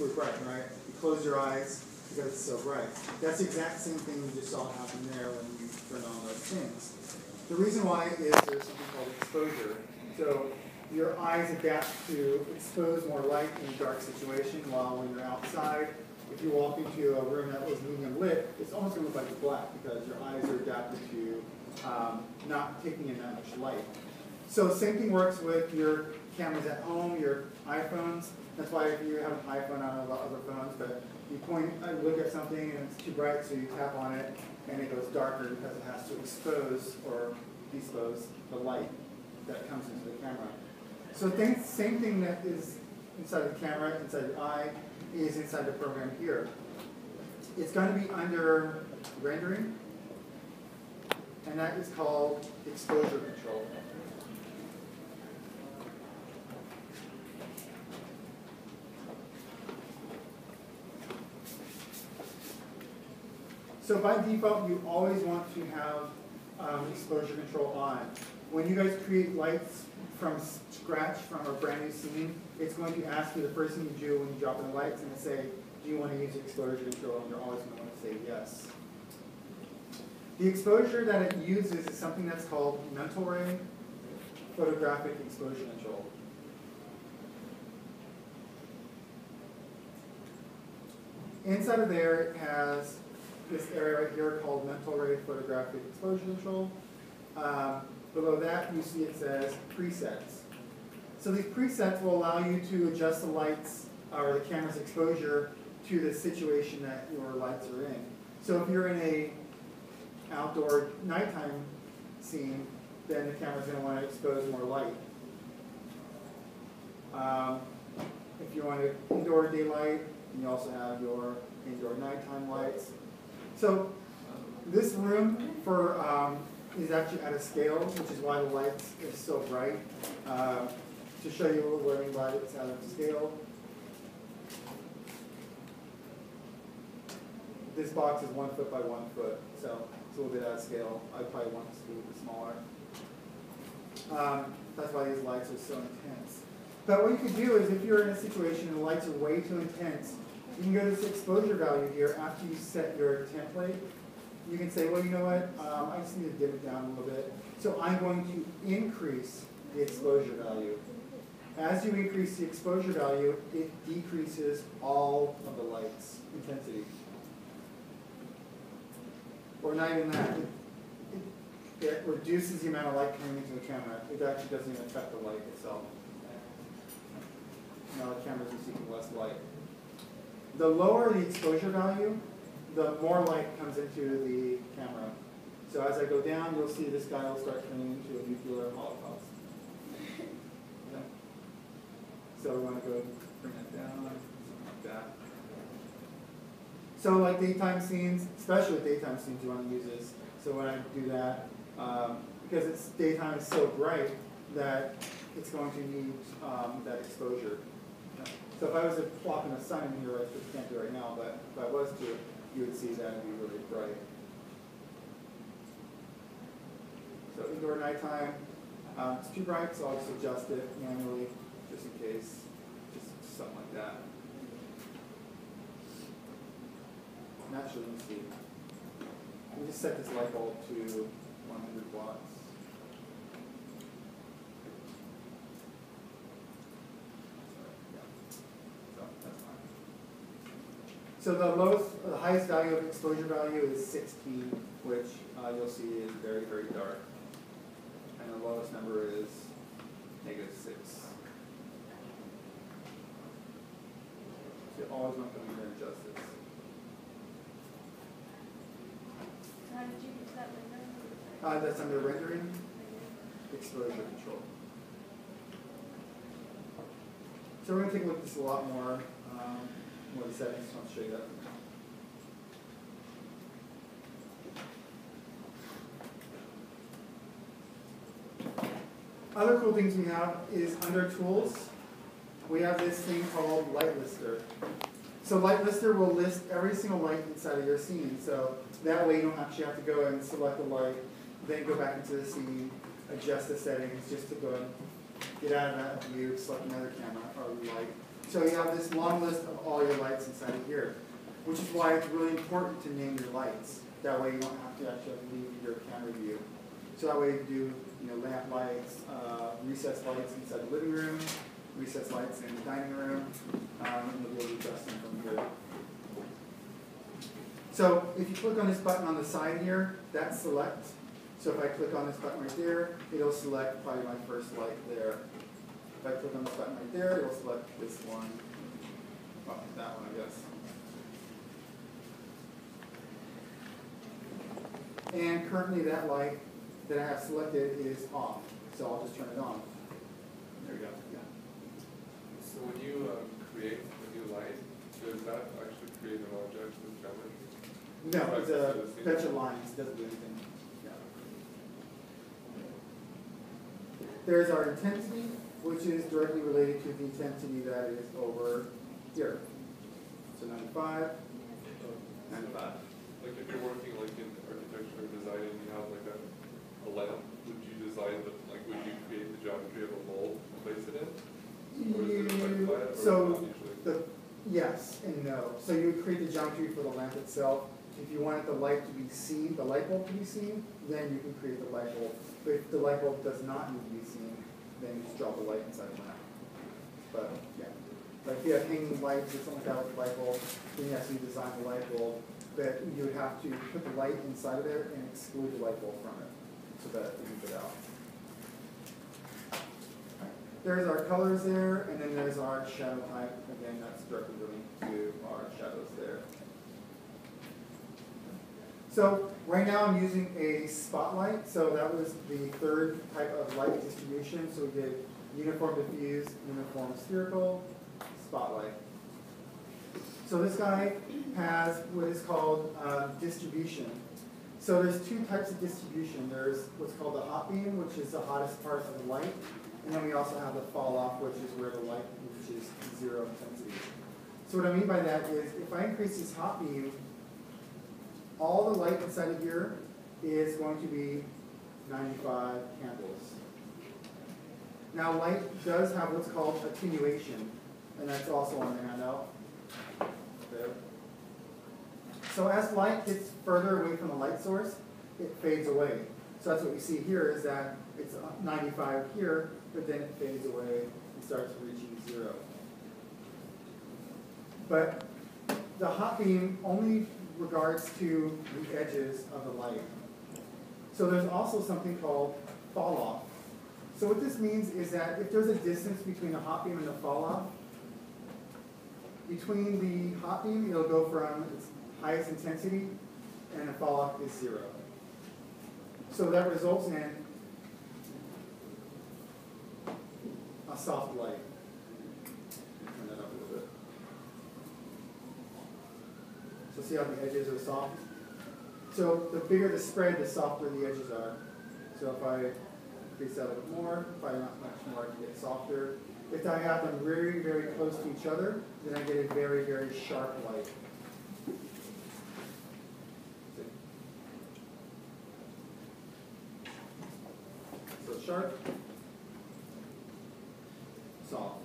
super bright, right? You close your eyes because it's so bright. That's the exact same thing you just saw happen there when you turn on those things. The reason why is there's something called exposure. So your eyes adapt to expose more light in a dark situation, while when you're outside, if you walk into a room that was medium lit, it's almost going to look like black because your eyes are adapted to not taking in that much light. So same thing works with your cameras at home, your iPhones. That's why if you have an iPhone, I don't know about other phones, but you look at something and it's too bright, so you tap on it and it goes darker because it has to expose or dispose the light that comes into the camera. So same thing that is inside the camera, inside your eye, is inside the program here. It's going to be under rendering, and that is called exposure control. So by default, you always want to have exposure control on. When you guys create lights from scratch from a brand new scene, it's going to ask you the first thing you do when you drop in the lights and say, do you want to use exposure control? And you're always going to want to say yes. The exposure that it uses is something that's called mental ray photographic exposure control. Inside of there, it has this area right here called mental ray photographic exposure control. Below that, you see it says presets. So these presets will allow you to adjust the lights or the camera's exposure to the situation that your lights are in. So if you're in a outdoor nighttime scene, then the camera's going to want to expose more light. If you want indoor daylight, you also have your indoor nighttime lights. So this room is actually at a scale, which is why the light is so bright. To show you what I mean by it's at a scale. This box is 1 foot by 1 foot, so it's a little bit out of scale. I probably want this to be a little bit smaller. That's why these lights are so intense. But what you can do is if you're in a situation and the lights are way too intense, you can go to this exposure value here after you set your template. You can say, well, you know what, I just need to dim it down a little bit. So I'm going to increase the exposure value. As you increase the exposure value, it decreases all of the light's intensity. Or not even that. It reduces the amount of light coming into the camera. It actually doesn't even affect the light itself. Now the camera's receiving less light. The lower the exposure value, the more light comes into the camera. So as I go down, you'll see this guy will start turning into a nuclear holocaust. Yeah. So we want to go bring it down, something like that. So like daytime scenes, especially with daytime scenes, you want to use this. So when I do that, because it's daytime is so bright that it's going to need that exposure. So if I was to plop in the sun in here, which I can't do right now, but if I was to, you would see that it'd be really bright. So indoor nighttime, it's too bright, so I'll just adjust it manually, just in case, just something like that. Actually, let me see. Let me just set this light bulb to 100 watts. So the highest value of exposure value is 16, which you'll see is very, very dark. And the lowest number is -6. So you always want to come here and adjust this. How did you get to that window? That's under rendering, exposure control. So we're going to take a look at this a lot more. More of the settings, I'll show you that. Other cool things we have is under tools, we have this thing called Light Lister. So Light Lister will list every single light inside of your scene. So that way you don't actually have to go and select a light, then go back into the scene, adjust the settings just to go and get out of that view, select another camera or light. So you have this long list of all your lights inside of here, which is why it's really important to name your lights. That way you don't have to actually leave your camera view. So that way you do, lamp lights, recessed lights inside the living room, recessed lights in the dining room, and you'll be able to adjust them from here. So if you click on this button on the side here, that's select. So if I click on this button right there, it'll select probably my first light there. If I click on this button right there, it'll select this one. Oh, that one, I guess. And currently that light that I have selected is off. So I'll just turn it on. There we go. Yeah. So when you create a new light, does that actually create an object with geometry? No, it's a bunch of lines. It doesn't do anything. Yeah. There's our intensity, which is directly related to the intensity that is over here. So 95, 95. Like if you're working like in architecture or design and you have like a lamp, would you design the, like would you create the geometry of a bulb and place it in? Or is it affected by it, or So not usually? yes and no. So you would create the geometry for the lamp itself. If you wanted the light to be seen, the light bulb to be seen, then you can create the light bulb. But if the light bulb does not need to be seen, then you just draw the light inside the lamp. But yeah, like if you have hanging lights or something like that with the light bulb, then yes, you design the light bulb. But you would have to put the light inside of there and exclude the light bulb from it, so that it can fit out. There's our colors there, and then there's our shadow type. Again, that's directly linked to our shadows there. So right now I'm using a spotlight. So that was the third type of light distribution. So we did uniform diffuse, uniform spherical, spotlight. So this guy has what is called distribution. So there's two types of distribution. There's what's called the hot beam, which is the hottest part of the light. And then we also have the fall off, which is where the light reaches zero intensity. So what I mean by that is if I increase this hot beam, all the light inside of here is going to be 95 candles. Now light does have what's called attenuation, and that's also on the handout. There. So as light gets further away from the light source, it fades away. So that's what we see here is that it's 95 here, but then it fades away and starts reaching zero. But the hot beam only regards to the edges of the light. So there's also something called fall off. So what this means is that if there's a distance between the hot beam and the fall off, between the hot beam it'll go from its highest intensity and the fall off is zero. So that results in a soft light. Turn that up a little bit. So see how the edges are soft? So the bigger the spread, the softer the edges are. So if I increase that a bit more, probably not much more to get softer. If I have them very, very close to each other, then I get a very, very sharp light. So sharp, soft.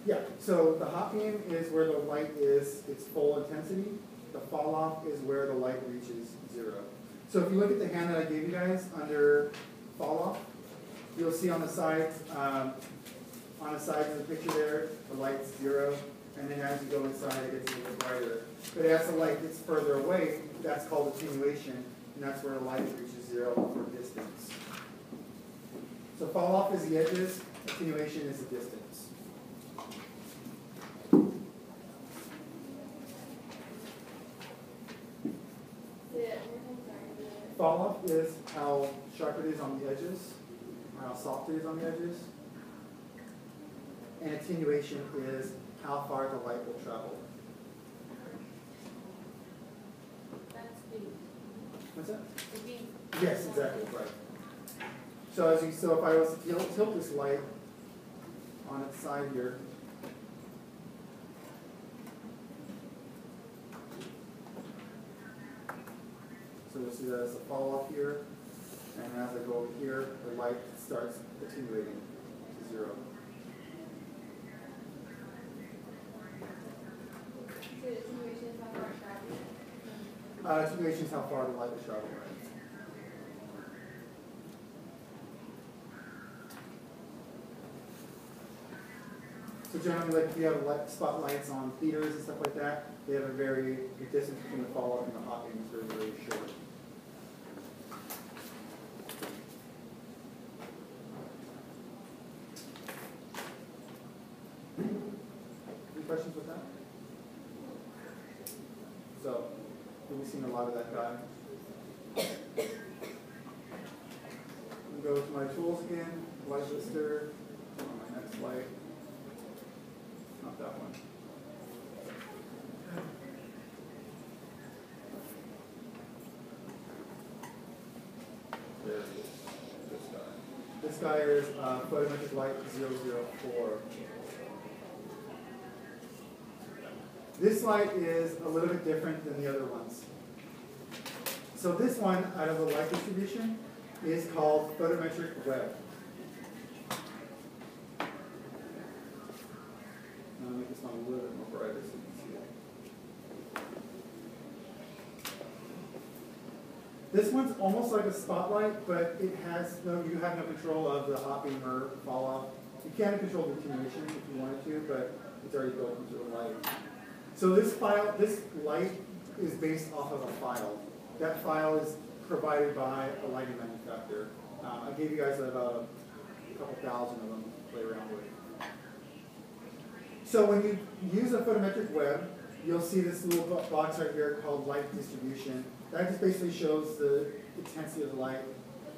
Yeah, so the hot beam is where the light is its full intensity. The fall off is where the light reaches zero. So if you look at the hand that I gave you guys under fall off, you'll see on the sides of the picture there, the light's zero, and then as you go inside it gets a little brighter. But as the light gets further away, that's called attenuation, and that's where the light reaches zero for distance. So fall off is the edges, attenuation is the distance. Fall off is how sharp it is on the edges, or how soft it is on the edges. And attenuation is how far the light will travel. That's beam. What's that? The beam. Yes, exactly, right. So if I was to tilt this light on its side here, so you'll see that there's a fall off here, and as I go over here, the light starts attenuating to 0. So the attenuation is how far it's traveling? Attenuation is how far the light is traveling, right? So generally, like if you have spotlights on theaters and stuff like that, they have the distance between the fall off and the hot beam is very, very short. Any questions with that? So, we've seen a lot of that guy. Go to my tools again, light lister, on my next light. Not that one. There it is. This guy. This guy is photometric light 004. This light is a little bit different than the other ones. So this one, out of the light distribution, is called photometric web. I'll make this one a little bit more brighter so you can see it. This one's almost like a spotlight, but it has you have no control of the hot beam or fall off. You can control the attenuation if you wanted to, but it's already built into the light. So this light is based off of a file. That file is provided by a lighting manufacturer. I gave you guys about a couple thousand of them to play around with. So when you use a photometric web, you'll see this little box right here called light distribution. That just basically shows the intensity of the light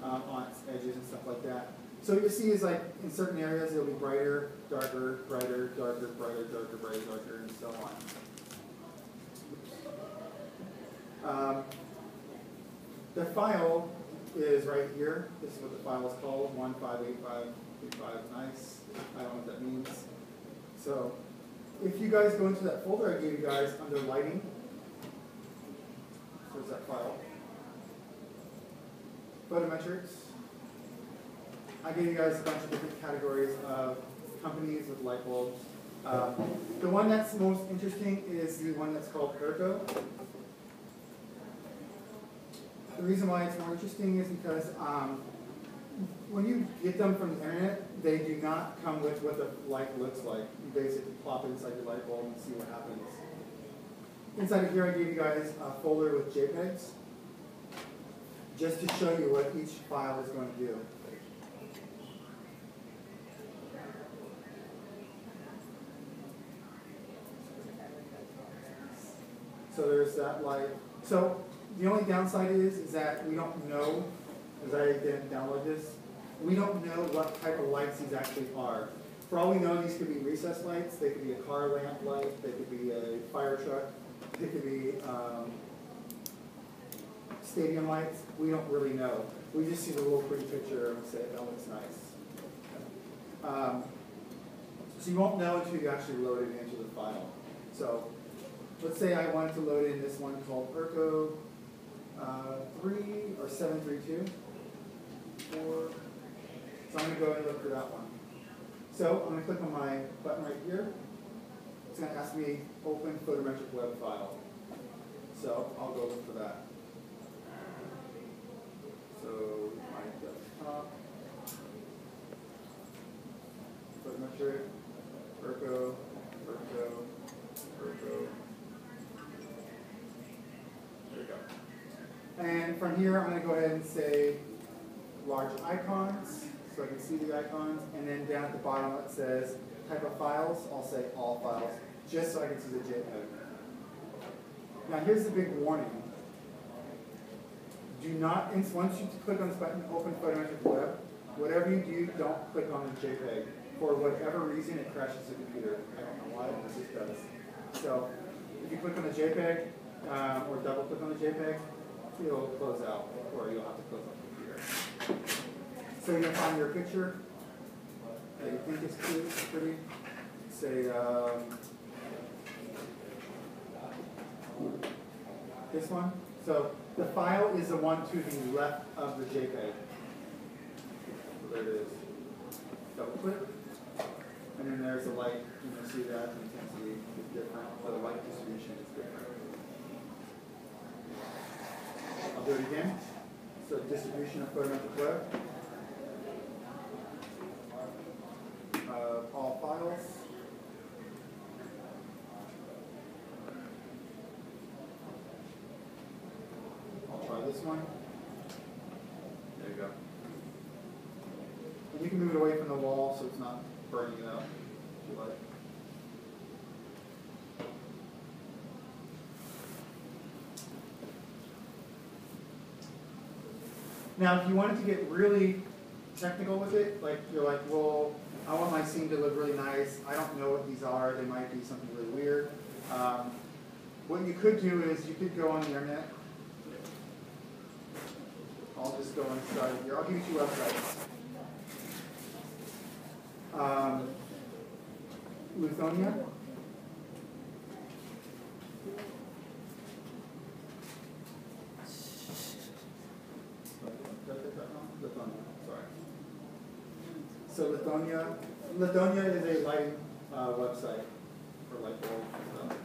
on its edges and stuff like that. So what you'll see is like in certain areas it'll be brighter, darker, brighter, darker, brighter, darker, brighter, darker, and so on. The file is right here. This is what the file is called, 158585 nice. I don't know what that means. So if you guys go into that folder I gave you guys under lighting, where's that file? Photometrics. I gave you guys a bunch of different categories of companies with light bulbs. The one that's most interesting is the one that's called Ergo. The reason why it's more interesting is because when you get them from the internet, they do not come with what the light looks like. You basically plop it inside your light bulb and see what happens. Inside of here, I gave you guys a folder with JPEGs, just to show you what each file is going to do. So there's that light. So the only downside is that we don't know, because I didn't download this, we don't know what type of lights these actually are. For all we know, these could be recess lights, they could be a car lamp light, they could be a fire truck, they could be stadium lights. We don't really know. We just see the little pretty picture and say, oh, it's nice. So you won't know until you actually load it into the file. So let's say I wanted to load in this one called Ergo 3 or 732. 4. So I'm going to go and look for that one. So I'm going to click on my button right here. It's going to ask me open photometric web file. So I'll go look for that. So my desktop, photometric, Ergo. There we go. And from here, I'm going to go ahead and say large icons, so I can see the icons. And then down at the bottom, it says type of files. I'll say all files, just so I can see the JPEG. Now, here's the big warning. Do not, once you click on this button, open photometric web, whatever you do, don't click on the JPEG. For whatever reason, it crashes the computer. I don't know why, but it just does. So, if you click on the JPEG, or double click on the JPEG, it'll close out, or you'll have to close out the computer. So you're going to find your picture that you think is cute, pretty. Say, this one. So The file is the one to the left of the JPEG. So there it is. Double click. And then there's the light. And you'll see that the intensity is different. The light distribution is different. I'll do it again. So distribution of photometric web. All files. I'll try this one. There you go. And you can move it away from the wall so it's not burning it up if you like. Now, if you wanted to get really technical with it, like you're like, well, I want my scene to look really nice. I don't know what these are. They might be something really weird. What you could do is you could go on the internet. I'll just go inside here. I'll give you 2 websites. Lithonia. So Lithonia is a lighting website for light bulbs and stuff.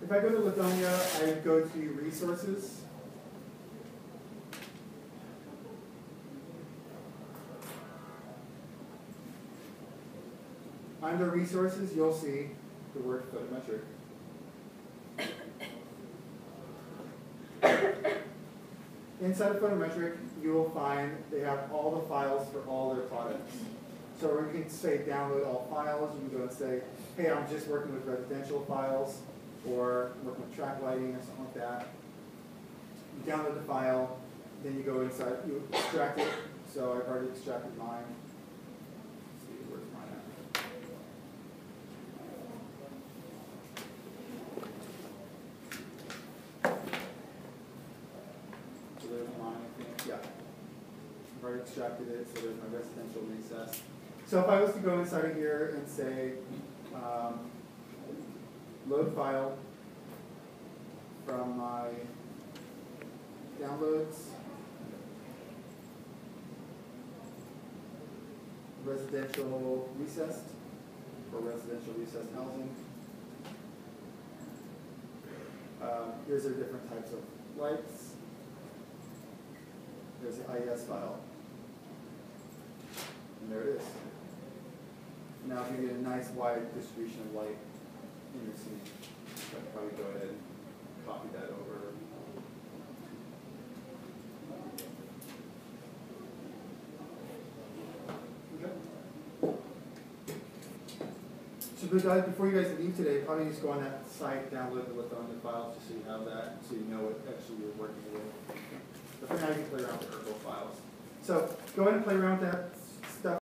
If I go to Lithonia, I go to resources. Under resources, you'll see the word photometric. Inside of Photometric, you will find they have all the files for all their products. So you can say download all files. You can go and say, hey, I'm just working with residential files or working with track lighting or something like that. You download the file, then you go inside, you extract it. So I've already extracted mine. Let's see, where's mine at? Yeah, I've already extracted it, so there's my residential recess. So if I was to go inside of here and say, load file from my downloads, residential recessed, or residential recessed housing. Here's their different types of lights. There's the IES file. And there it is. Now if you get a nice wide distribution of light in your scene, I'd probably go ahead and copy that over. Okay. So guys, before you guys leave today, probably just go on that site, download the Lithonia files just so you have that, so you know what actually you're working with. But for now, you can play around with Ergo files. So go ahead and play around with that.